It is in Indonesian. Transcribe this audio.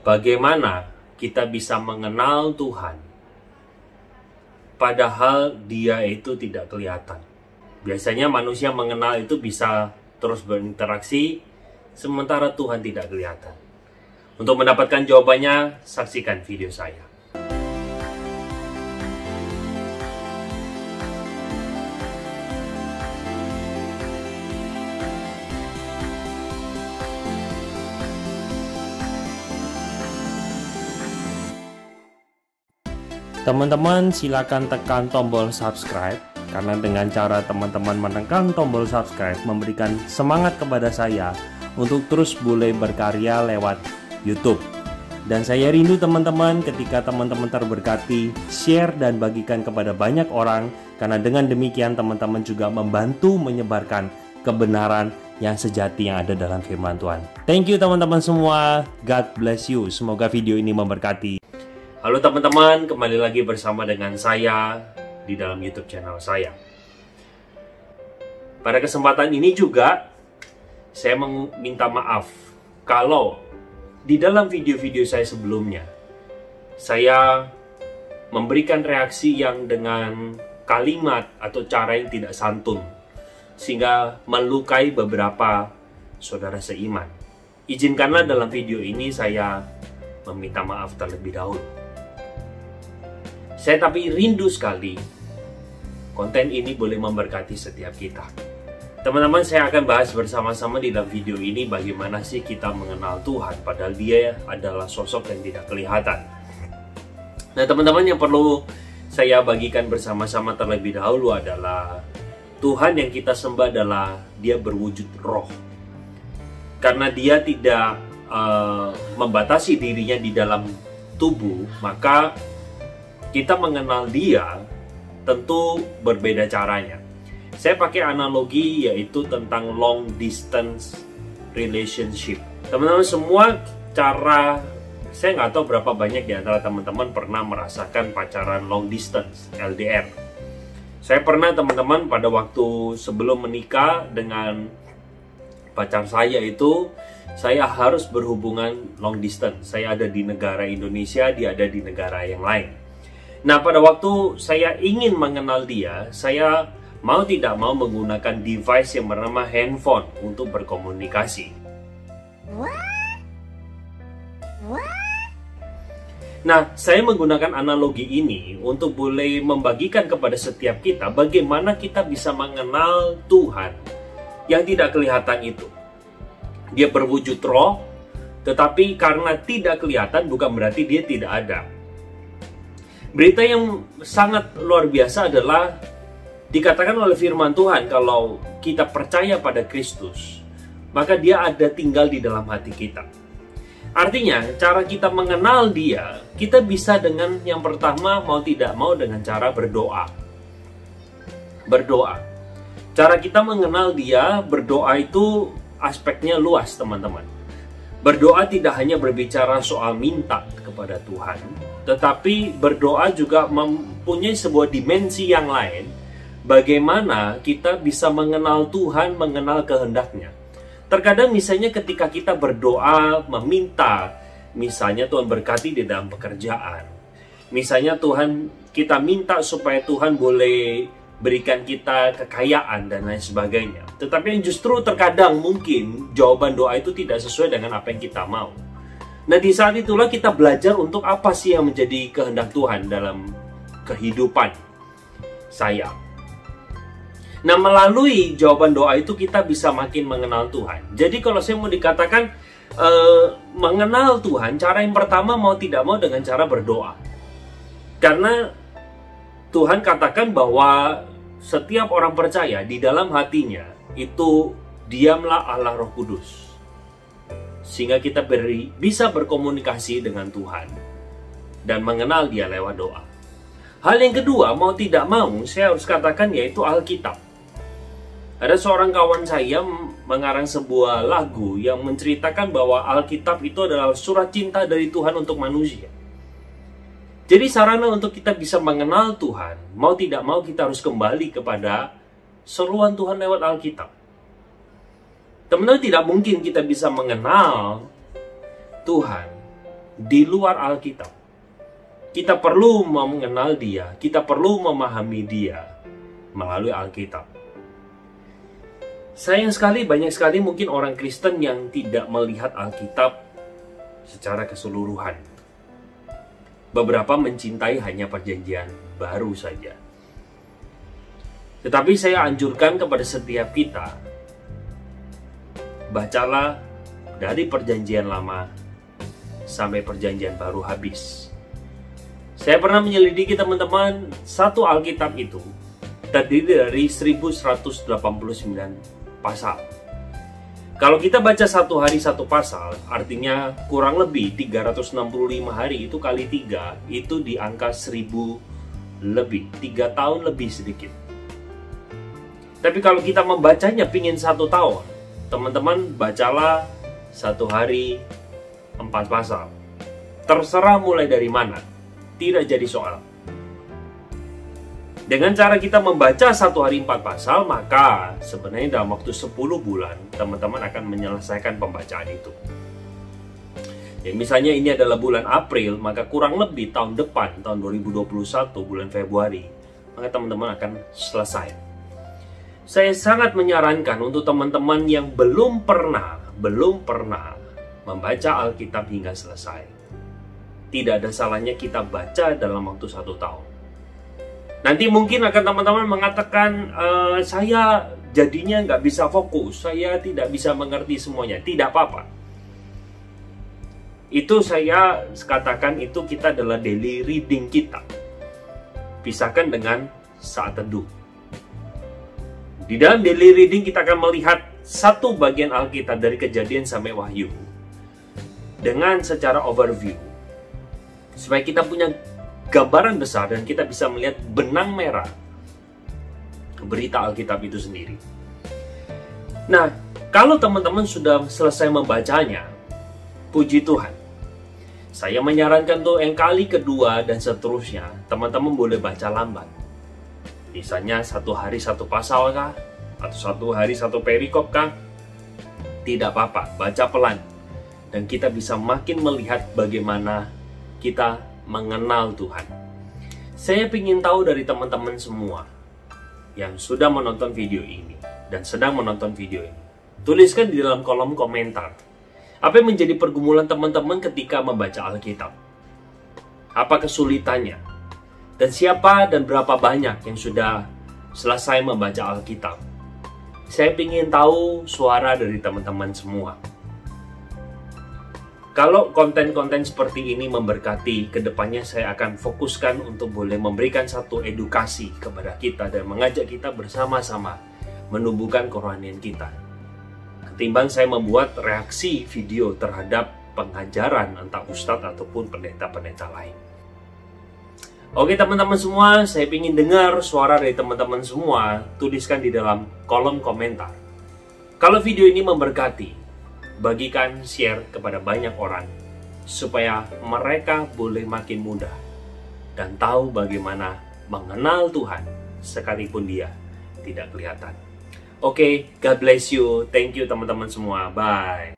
bagaimana kita bisa mengenal Tuhan padahal Dia itu tidak kelihatan. Biasanya manusia mengenal itu bisa terus berinteraksi, sementara Tuhan tidak kelihatan. Untuk mendapatkan jawabannya, saksikan video saya. Teman-teman silakan tekan tombol subscribe, karena dengan cara teman-teman menekan tombol subscribe memberikan semangat kepada saya untuk terus boleh berkarya lewat YouTube. Dan saya rindu teman-teman ketika teman-teman terberkati, share dan bagikan kepada banyak orang, karena dengan demikian teman-teman juga membantu menyebarkan kebenaran yang sejati yang ada dalam firman Tuhan. Thank you teman-teman semua, God bless you. Semoga video ini memberkati. Halo teman-teman, kembali lagi bersama dengan saya di dalam YouTube channel saya. Pada kesempatan ini juga saya meminta maaf kalau di dalam video-video saya sebelumnya saya memberikan reaksi yang dengan kalimat atau cara yang tidak santun sehingga melukai beberapa saudara seiman. Izinkanlah dalam video ini saya meminta maaf terlebih dahulu. Saya tapi rindu sekali konten ini boleh memberkati setiap kita. Teman-teman, saya akan bahas bersama-sama di dalam video ini bagaimana sih kita mengenal Tuhan padahal Dia adalah sosok yang tidak kelihatan. Nah teman-teman, yang perlu saya bagikan bersama-sama terlebih dahulu adalah Tuhan yang kita sembah adalah Dia berwujud roh. Karena Dia tidak membatasi dirinya di dalam tubuh, maka kita mengenal Dia tentu berbeda caranya. Saya pakai analogi yaitu tentang long distance relationship. Teman-teman semua cara, saya nggak tahu berapa banyak di antara teman-teman pernah merasakan pacaran long distance, LDR. Saya pernah teman-teman pada waktu sebelum menikah dengan pacar saya itu, saya harus berhubungan long distance. Saya ada di negara Indonesia, dia ada di negara yang lain. Nah, pada waktu saya ingin mengenal dia, saya mau tidak mau menggunakan device yang bernama handphone untuk berkomunikasi. Nah, saya menggunakan analogi ini untuk boleh membagikan kepada setiap kita bagaimana kita bisa mengenal Tuhan yang tidak kelihatan itu. Dia berwujud roh, tetapi karena tidak kelihatan bukan berarti dia tidak ada. Berita yang sangat luar biasa adalah dikatakan oleh firman Tuhan kalau kita percaya pada Kristus, maka Dia ada tinggal di dalam hati kita. Artinya, cara kita mengenal Dia, kita bisa dengan yang pertama mau tidak mau dengan cara berdoa. Berdoa. Cara kita mengenal Dia, berdoa itu aspeknya luas teman-teman. Berdoa tidak hanya berbicara soal minta kepada Tuhan, tetapi berdoa juga mempunyai sebuah dimensi yang lain. Bagaimana kita bisa mengenal Tuhan, mengenal kehendaknya. Terkadang misalnya ketika kita berdoa, meminta, misalnya Tuhan berkati di dalam pekerjaan. Misalnya kita minta supaya Tuhan boleh berikan kita kekayaan dan lain sebagainya. Tetapi yang justru terkadang mungkin jawaban doa itu tidak sesuai dengan apa yang kita mau. Nah di saat itulah kita belajar untuk apa sih yang menjadi kehendak Tuhan dalam kehidupan saya. Nah melalui jawaban doa itu kita bisa makin mengenal Tuhan. Jadi kalau saya mau dikatakan mengenal Tuhan, cara yang pertama mau tidak mau dengan cara berdoa. Karena Tuhan katakan bahwa setiap orang percaya di dalam hatinya itu diamlah Allah Roh Kudus. Sehingga kita bisa berkomunikasi dengan Tuhan dan mengenal Dia lewat doa. Hal yang kedua, mau tidak mau, saya harus katakan yaitu Alkitab. Ada seorang kawan saya mengarang sebuah lagu yang menceritakan bahwa Alkitab itu adalah surat cinta dari Tuhan untuk manusia. Jadi sarana untuk kita bisa mengenal Tuhan, mau tidak mau kita harus kembali kepada seruan Tuhan lewat Alkitab. Teman-teman, tidak mungkin kita bisa mengenal Tuhan di luar Alkitab. Kita perlu mengenal Dia, kita perlu memahami Dia melalui Alkitab. Sayang sekali, banyak sekali mungkin orang Kristen yang tidak melihat Alkitab secara keseluruhan. Beberapa mencintai hanya perjanjian baru saja. Tetapi saya anjurkan kepada setiap kita, bacalah dari perjanjian lama sampai perjanjian baru habis. Saya pernah menyelidiki teman-teman, satu Alkitab itu terdiri dari 1189 pasal. Kalau kita baca satu hari satu pasal, artinya kurang lebih 365 hari itu kali 3, itu di angka 1000 lebih, 3 tahun lebih sedikit. Tapi kalau kita membacanya pingin 1 tahun, teman-teman bacalah satu hari 4 pasal. Terserah mulai dari mana, tidak jadi soal. Dengan cara kita membaca satu hari 4 pasal, maka sebenarnya dalam waktu 10 bulan, teman-teman akan menyelesaikan pembacaan itu. Ya, misalnya ini adalah bulan April, maka kurang lebih tahun depan, tahun 2021, bulan Februari, maka teman-teman akan selesai. Saya sangat menyarankan untuk teman-teman yang belum pernah membaca Alkitab hingga selesai. Tidak ada salahnya kita baca dalam waktu 1 tahun. Nanti mungkin akan teman-teman mengatakan, saya jadinya nggak bisa fokus, saya tidak bisa mengerti semuanya. Tidak apa-apa. Itu saya katakan itu kita adalah daily reading kita. Pisahkan dengan saat teduh. Di dalam daily reading kita akan melihat satu bagian Alkitab dari Kejadian sampai Wahyu dengan secara overview, supaya kita punya gambaran besar dan kita bisa melihat benang merah berita Alkitab itu sendiri. Nah, kalau teman-teman sudah selesai membacanya, puji Tuhan, saya menyarankan tuh yang kali kedua dan seterusnya, teman-teman boleh baca lambat. Misalnya 1 hari 1 pasal kah? Atau 1 hari 1 perikop kah? Tidak apa-apa, baca pelan. Dan kita bisa makin melihat bagaimana kita mengenal Tuhan. Saya ingin tahu dari teman-teman semua yang sudah menonton video ini dan sedang menonton video ini, tuliskan di dalam kolom komentar apa yang menjadi pergumulan teman-teman ketika membaca Alkitab. Apa kesulitannya? Dan siapa dan berapa banyak yang sudah selesai membaca Alkitab? Saya ingin tahu suara dari teman-teman semua. Kalau konten-konten seperti ini memberkati, kedepannya saya akan fokuskan untuk boleh memberikan satu edukasi kepada kita dan mengajak kita bersama-sama menumbuhkan kerohanian kita. Ketimbang saya membuat reaksi video terhadap pengajaran entah ustadz ataupun pendeta-pendeta lain. Oke teman-teman semua, saya ingin dengar suara dari teman-teman semua, tuliskan di dalam kolom komentar. Kalau video ini memberkati, bagikan, share kepada banyak orang, supaya mereka boleh makin mudah dan tahu bagaimana mengenal Tuhan sekalipun dia tidak kelihatan. Oke, God bless you. Thank you teman-teman semua. Bye.